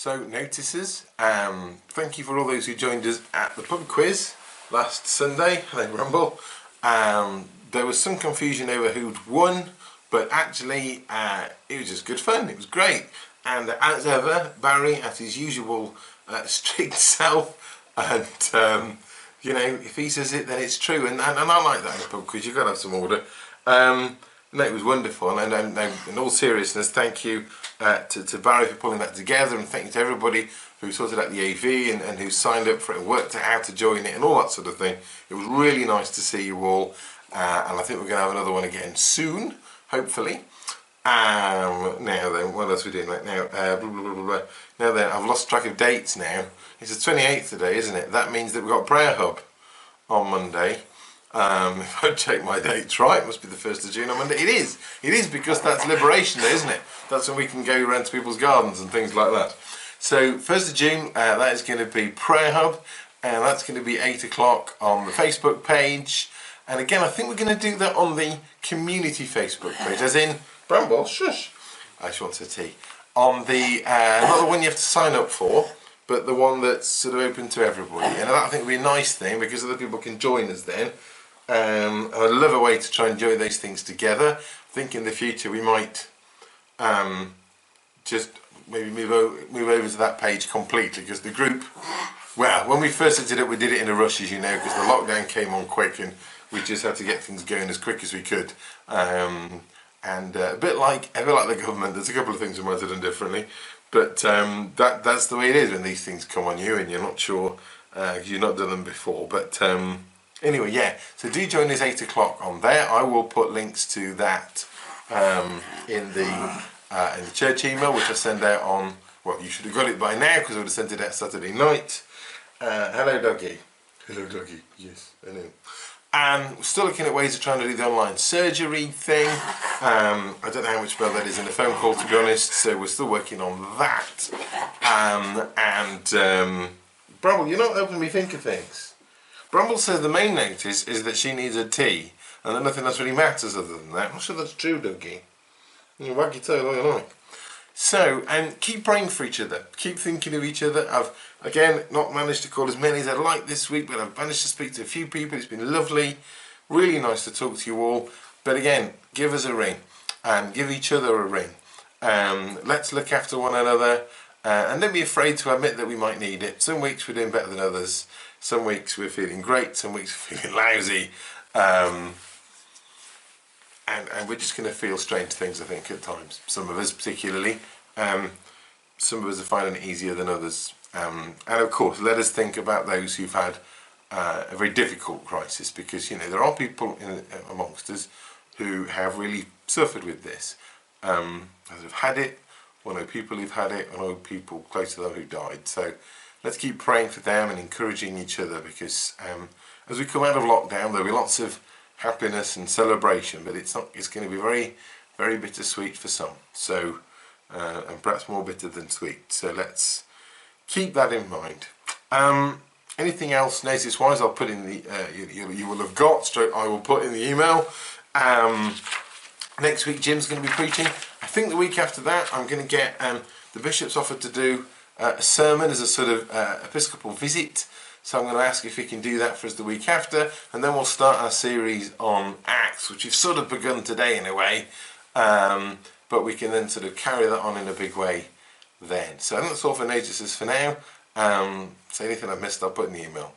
So, notices, thank you for all those who joined us at the pub quiz last Sunday. Hello, Rumble. There was some confusion over who'd won, but actually it was just good fun. It was great. And as ever, Barry, at his usual strict self, and you know, if he says it, then it's true. And I like that in a pub quiz. You've got to have some order. No, it was wonderful, and in all seriousness, thank you to Barry for pulling that together, and thank you to everybody who sorted out the AV and who signed up for it and worked out how to join it and all that sort of thing. It was really nice to see you all, and I think we're going to have another one again soon, hopefully. Now then, what else are we doing right now? Now then, I've lost track of dates now. It's the 28th today, isn't it? That means that we've got Prayer Hub on Monday. If I check my dates right, it must be the 1st of June on Monday. It is because that's Liberation Day, isn't it? That's when we can go around to people's gardens and things like that. So 1st of June, that is going to be Prayer Hub, and that's going to be 8 o'clock on the Facebook page. And again, I think we're going to do that on the community Facebook page, as in, Bramble, shush, I just want a tea. On the, not the one you have to sign up for, but the one that's sort of open to everybody. And that I think will be a nice thing, because other people can join us then. I'd love a way to try and enjoy those things together. I think in the future we might just maybe move over to that page completely, because the group, well, when we first set it up, we did it in a rush, as you know, because the lockdown came on quick and we just had to get things going as quick as we could. And a bit like the government, there's a couple of things we might have done differently, but that's the way it is when these things come on you and you're not sure, you've not done them before. But anyway, yeah, so do join us 8 o'clock on there. I will put links to that in the church email, which I send out on, well, you should have got it by now because I would have sent it out Saturday night. Hello, doggy. Hello, doggy. Yes, I know. And we're still looking at ways of trying to do the online surgery thing. I don't know how much better that is in a phone call, to be honest, so we're still working on that. Bramble, you're not helping me think of things. Bramble says the main notice is that she needs a tea, and that nothing else really matters other than that. I'm not sure that's true, Dougie. You wag your tail all you like. So, and keep praying for each other. Keep thinking of each other. I've, again, not managed to call as many as I'd like this week, but I've managed to speak to a few people. It's been lovely. Really nice to talk to you all. But again, give us a ring. And give each other a ring. Let's look after one another. And don't be afraid to admit that we might need it. Some weeks we're doing better than others. Some weeks we're feeling great. Some weeks we're feeling lousy. And we're just going to feel strange things, I think, at times. Some of us particularly. Some of us are finding it easier than others. And of course, let us think about those who've had a very difficult crisis, because, you know, there are people amongst us who have really suffered with this. Others have had it, or know people who've had it, or know people close to them who died. So let's keep praying for them and encouraging each other, because as we come out of lockdown, there'll be lots of happiness and celebration, but it's going to be very, very bittersweet for some. So, and perhaps more bitter than sweet. So let's keep that in mind. Anything else notice-wise, I'll put in the you will have got. I will put in the email. Next week, Jim's going to be preaching. I think the week after that, I'm going to get the bishop's offered to do a sermon as a sort of Episcopal visit. So I'm going to ask if he can do that for us the week after, and then we'll start our series on Acts, which we've sort of begun today in a way, but we can then sort of carry that on in a big way then. So I think that's all for notices for now. So anything I've missed, I'll put in the email.